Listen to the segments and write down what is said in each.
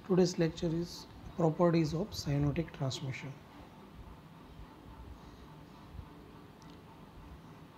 Today's lecture is properties of cyanotic transmission.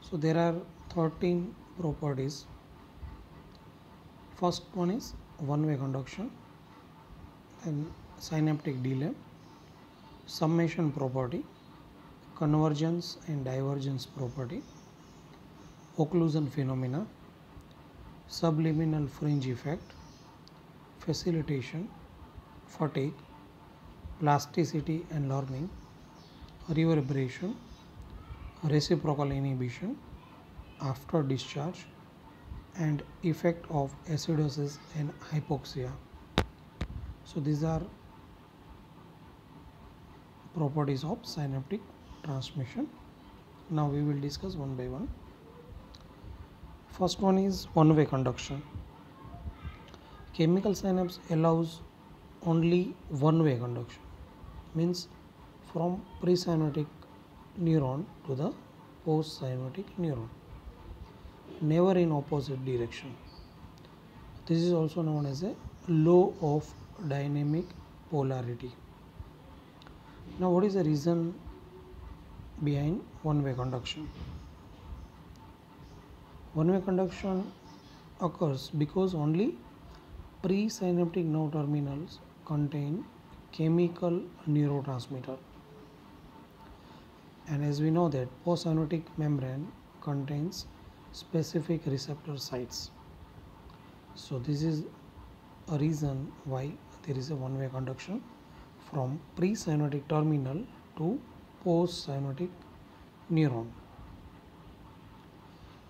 So there are 13 properties. First one is one-way conduction, then synaptic delay, summation property, convergence and divergence property, occlusion phenomena, subliminal fringe effect, facilitation, fatigue, plasticity and learning, reverberation, reciprocal inhibition, after discharge, and effect of acidosis and hypoxia. So these are properties of synaptic transmission. Now we will discuss one by one. First one is one-way conduction. Chemical synapse allows only one-way conduction, means from presynaptic neuron to the postsynaptic neuron, never in opposite direction. This is also known as a law of dynamic polarity. Now what is the reason behind one-way conduction? One-way conduction occurs because only presynaptic nerve terminals contain chemical neurotransmitter, and as we know that postsynaptic membrane contains specific receptor sites. So this is a reason why there is a one-way conduction from presynaptic terminal to postsynaptic neuron.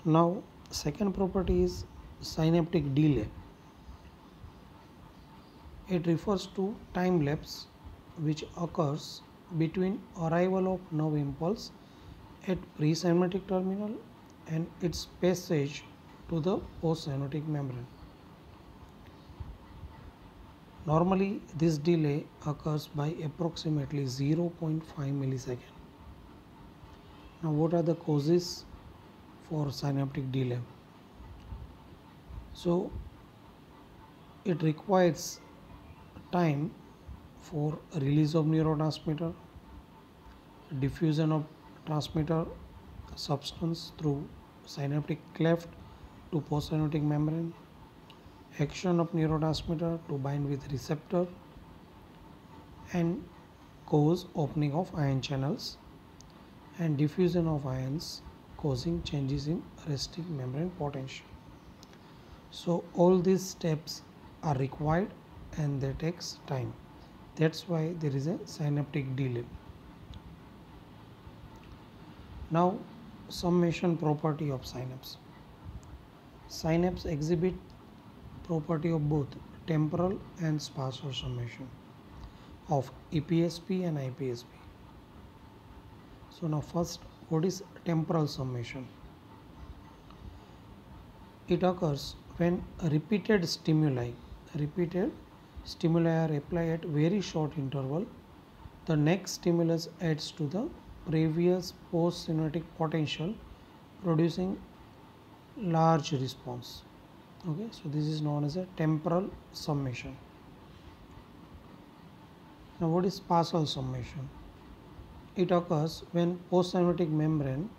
Now second property is synaptic delay. It refers to time lapse which occurs between arrival of nerve impulse at presynaptic terminal and its passage to the postsynaptic membrane. Normally this delay occurs by approximately 0.5 millisecond. Now what are the causes for synaptic delay? So it requires time for release of neurotransmitter, diffusion of transmitter substance through synaptic cleft to postsynaptic membrane, action of neurotransmitter to bind with receptor, and cause opening of ion channels and diffusion of ions causing changes in resting membrane potential. So all these steps are required and they takes time. That's why there is a synaptic delay. Now summation property of synapse. Synapse exhibit property of both temporal and spatial summation of EPSP and IPSP. So now first, what is temporal summation? It occurs when repeated stimuli are applied at very short interval. The next stimulus adds to the previous postsynaptic potential, producing large response. Okay, so this is known as a temporal summation. Now what is spatial summation? It occurs when postsynaptic membrane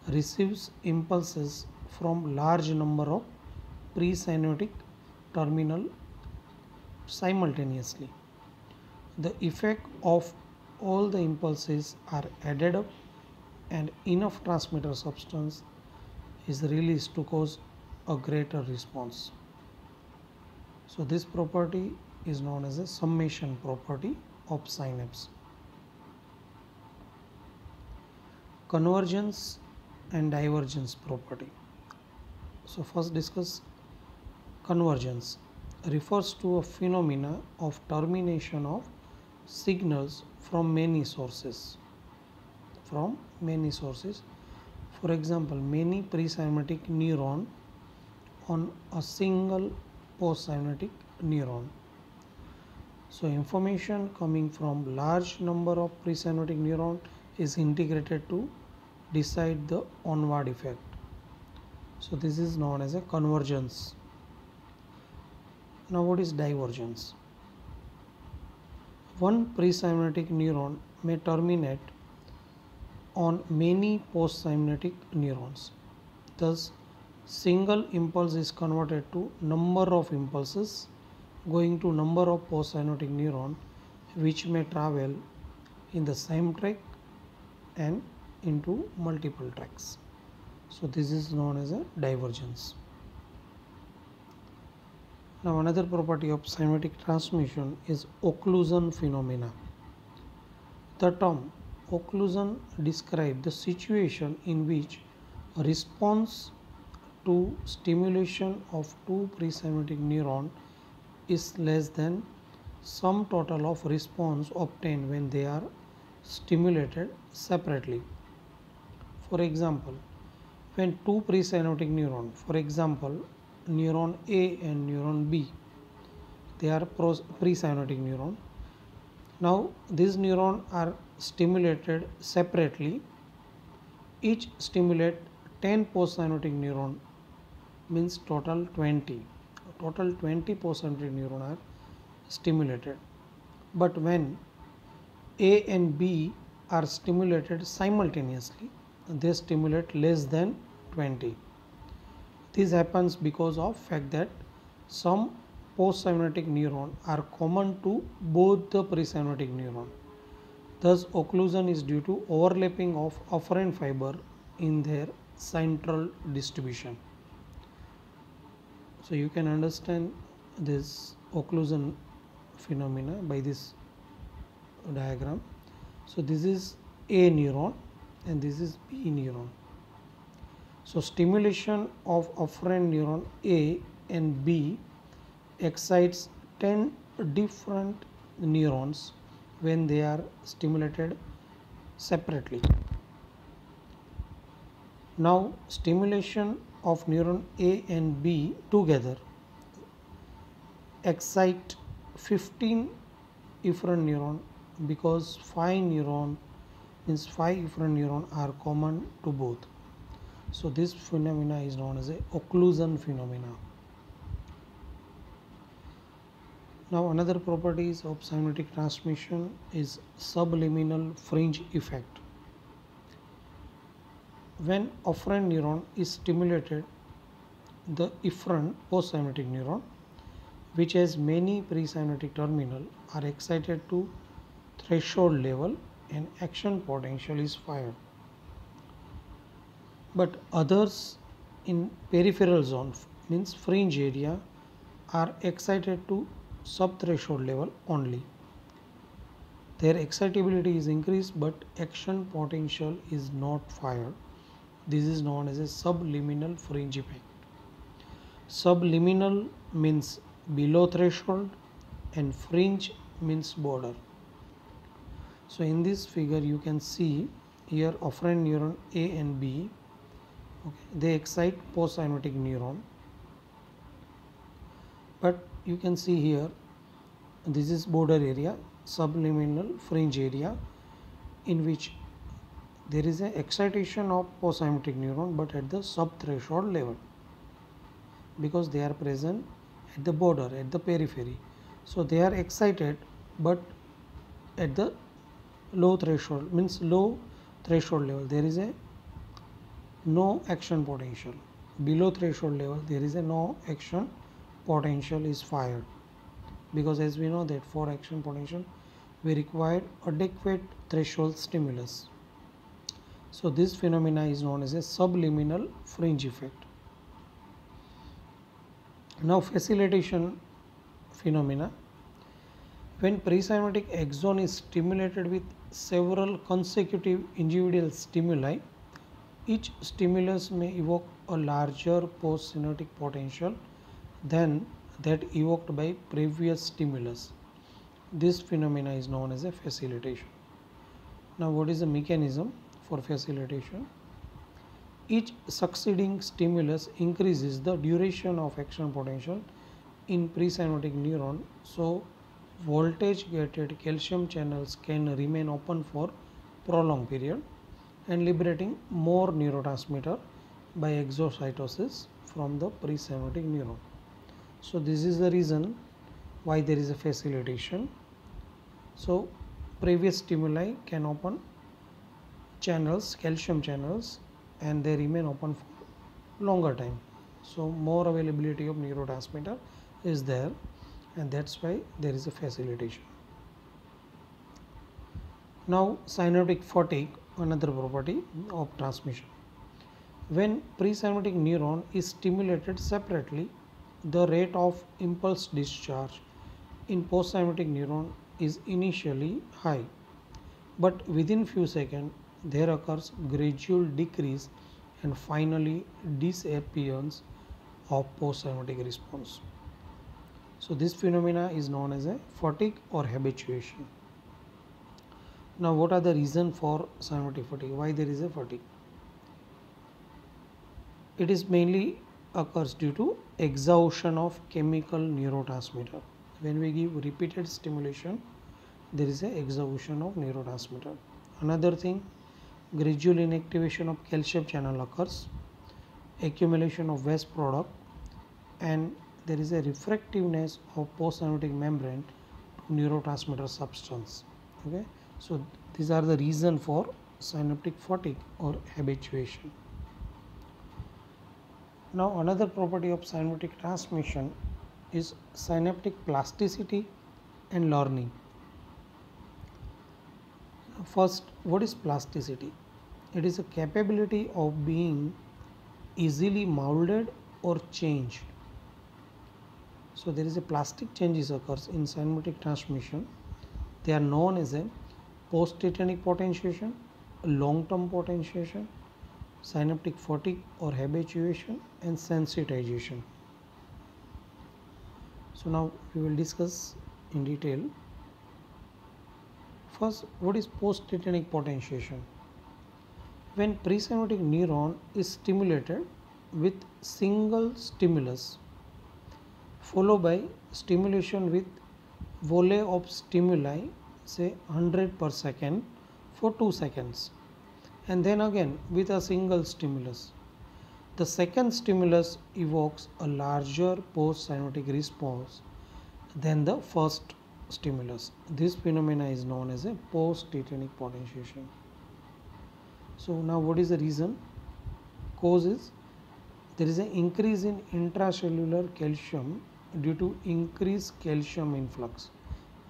receives impulses from large number of presynaptic terminal simultaneously. The effect of all the impulses are added up and enough transmitter substance is released to cause a greater response. So this property is known as a summation property of synapse. Convergence and divergence property. So first discuss convergence. Refers to a phenomena of termination of signals from many sources. For example, many presynaptic neuron on a single postsynaptic neuron. So information coming from large number of presynaptic neuron is integrated to decide the onward effect. So this is known as a convergence. Now what is divergence? One presynaptic neuron may terminate on many postsynaptic neurons. Thus, single impulse is converted to number of impulses going to number of postsynaptic neuron which may travel in the same track and into multiple tracks. So this is known as a divergence. Now another property of synaptic transmission is occlusion phenomena. The term occlusion describes the situation in which a response to stimulation of two presynaptic neurons is less than sum total of response obtained when they are stimulated separately. For example, when two presynaptic neurons, for example neuron A and neuron B, they are presynaptic neurons. Now these neurons are stimulated separately. Each stimulate 10 postsynaptic neuron, means total 20. Total 20 postsynaptic neurons are stimulated. But when A and B are stimulated simultaneously, they stimulate less than 20. This happens because of fact that some postsynaptic neurons are common to both the presynaptic neurons. Thus, occlusion is due to overlapping of afferent fiber in their central distribution. So you can understand this occlusion phenomena by this diagram. So this is A neuron and this is B neuron. So stimulation of afferent neuron A and B excites 10 different neurons when they are stimulated separately. Now stimulation of neuron A and B together excite 15 efferent neuron, because 5 efferent neuron are common to both. So this phenomena is known as a occlusion phenomena. Now another properties of synaptic transmission is subliminal fringe effect. When afferent neuron is stimulated, the efferent postsynaptic neuron, which has many presynaptic terminal, are excited to threshold level and action potential is fired. But others in peripheral zone, means fringe area, are excited to subthreshold level only. Their excitability is increased but action potential is not fired. This is known as a subliminal fringe effect. Subliminal means below threshold and fringe means border. So in this figure you can see here afferent neuron A and B, okay, they excite postsynaptic neuron, but you can see here this is border area, subliminal fringe area, in which there is an excitation of postsynaptic neuron but at the subthreshold level, because they are present at the border, at the periphery. So they are excited but at the low threshold, means low threshold level there is a no action potential. Below threshold level there is a no action potential is fired, because as we know that for action potential we require adequate threshold stimulus. So this phenomena is known as a subliminal fringe effect. Now facilitation phenomena. When presynaptic axon is stimulated with several consecutive individual stimuli, each stimulus may evoke a larger postsynaptic potential than that evoked by previous stimulus. This phenomena is known as a facilitation. Now what is the mechanism for facilitation? Each succeeding stimulus increases the duration of action potential in presynaptic neuron, so voltage gated calcium channels can remain open for prolonged period and liberating more neurotransmitter by exocytosis from the presynaptic neuron. So this is the reason why there is a facilitation. So previous stimuli can open channels, calcium channels, and they remain open for longer time. So more availability of neurotransmitter is there, and that's why there is a facilitation. Now synaptic fatigue, another property of transmission. When presynaptic neuron is stimulated separately, the rate of impulse discharge in postsynaptic neuron is initially high, but within few seconds there occurs gradual decrease and finally disappearance of postsynaptic response. So this phenomena is known as a fatigue or habituation. Now what are the reasons for synaptic fatigue? Why there is a fatigue? It is mainly occurs due to exhaustion of chemical neurotransmitter. When we give repeated stimulation, there is a exhaustion of neurotransmitter. Another thing, gradual inactivation of calcium channel occurs, accumulation of waste product, and there is a refractiveness of postsynaptic membrane to neurotransmitter substance. Okay, so these are the reason for synaptic fatigue or habituation. Now another property of synaptic transmission is synaptic plasticity and learning. First, what is plasticity? It is a capability of being easily molded or changed. So there is a plastic changes occurs in synaptic transmission. They are known as a post-tetanic potentiation, long-term potentiation, synaptic fatigue or habituation, and sensitization. So now we will discuss in detail. First, what is post-tetanic potentiation? When presynaptic neuron is stimulated with single stimulus followed by stimulation with volley of stimuli, say 100 per second for 2 seconds, and then again with a single stimulus. The second stimulus evokes a larger postsynaptic response than the first stimulus. This phenomena is known as a post-tetanic potentiation. So now what is the reason? Cause is there is an increase in intracellular calcium due to increased calcium influx.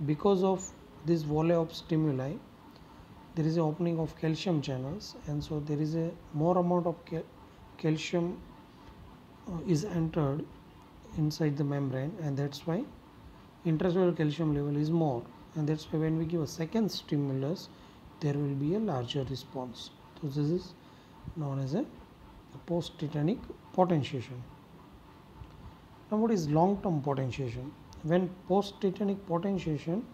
Because of this volley of stimuli, there is an opening of calcium channels, and so there is a more amount of calcium is entered inside the membrane, and that's why intracellular calcium level is more, and that's why when we give a second stimulus there will be a larger response. So this is known as a post-tetanic potentiation. Now what is long-term potentiation? When post-tetanic potentiation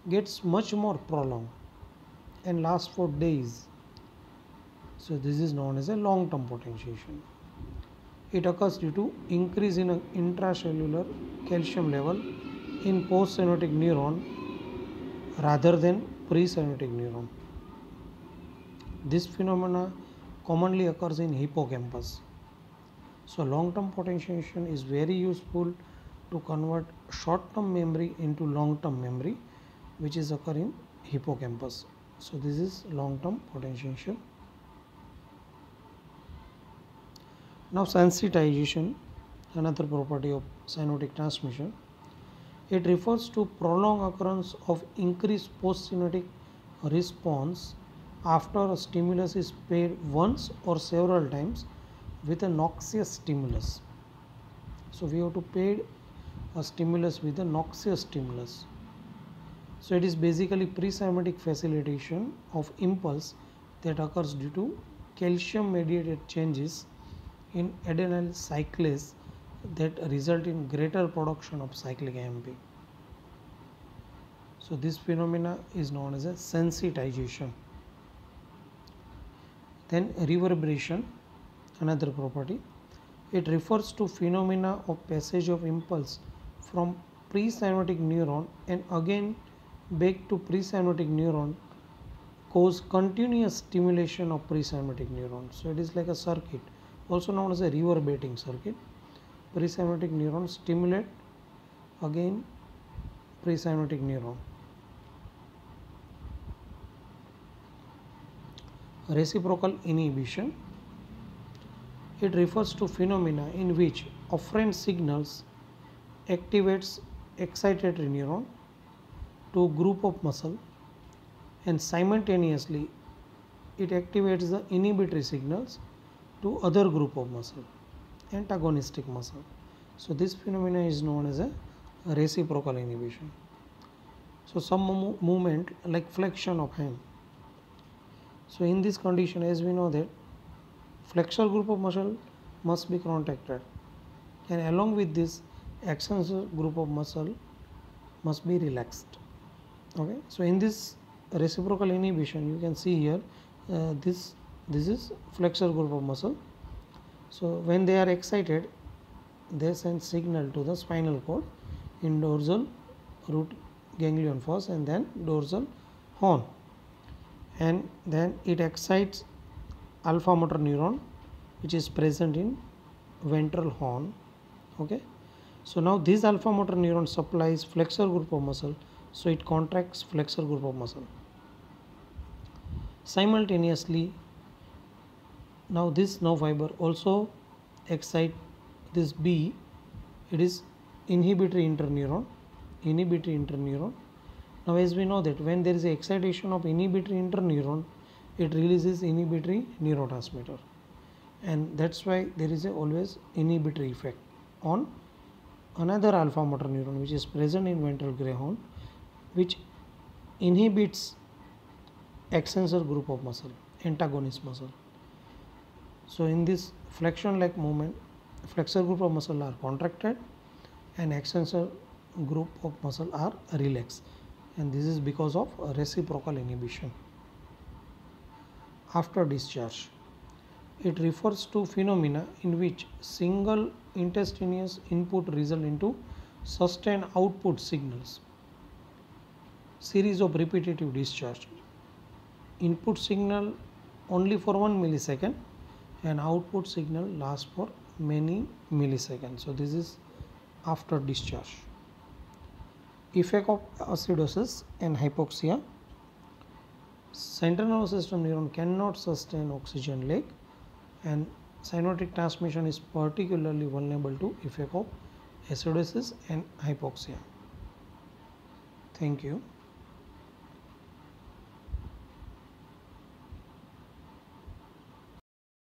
gets much more prolonged and lasts for days, so this is known as a long-term potentiation. It occurs due to increase in intracellular calcium level in postsynaptic neuron rather than presynaptic neuron. This phenomena commonly occurs in hippocampus. So long-term potentiation is very useful to convert short-term memory into long-term memory, which is occurring in hippocampus. So this is long-term potentiation. Now sensitization, another property of synaptic transmission. It refers to prolonged occurrence of increased postsynaptic response after a stimulus is paid once or several times with a noxious stimulus. So we have to pay a stimulus with a noxious stimulus. So it is basically presynaptic facilitation of impulse that occurs due to calcium mediated changes in adenyl cyclase that result in greater production of cyclic AMP. So this phenomena is known as a sensitization. Then reverberation, another property. It refers to phenomena of passage of impulse from presynaptic neuron and again back to presynaptic neuron cause continuous stimulation of presynaptic neuron. So it is like a circuit, also known as a reverberating circuit. Presynaptic neuron stimulate, again presynaptic neuron. Reciprocal inhibition. It refers to phenomena in which afferent signals activates excitatory neuron to group of muscle, and simultaneously it activates the inhibitory signals to other group of muscle, antagonistic muscle. So this phenomena is known as a reciprocal inhibition. So some movement like flexion of hand. So in this condition, as we know that flexor group of muscle must be contracted, and along with this extensor group of muscle must be relaxed. Okay, so in this reciprocal inhibition, you can see here this is flexor group of muscle. So when they are excited, they send signal to the spinal cord in dorsal root ganglion first and then dorsal horn, and then it excites alpha motor neuron which is present in ventral horn. Okay, so now this alpha motor neuron supplies flexor group of muscle, so it contracts flexor group of muscle. Simultaneously, now this nerve fiber also excite this B, it is inhibitory interneuron. Now as we know that when there is a excitation of inhibitory interneuron, it releases inhibitory neurotransmitter, and that's why there is a always inhibitory effect on another alpha motor neuron which is present in ventral gray horn, which inhibits extensor group of muscle, antagonist muscle. So in this flexion like movement, flexor group of muscle are contracted and extensor group of muscle are relaxed, and this is because of reciprocal inhibition. After discharge, it refers to phenomena in which single intestinous input result into sustained output signals. Series of repetitive discharge. Input signal only for 1 millisecond and output signal lasts for many milliseconds. So this is after discharge. Effect of acidosis and hypoxia. Central nervous system neuron cannot sustain oxygen leak, and synaptic transmission is particularly vulnerable to effect of acidosis and hypoxia. Thank you.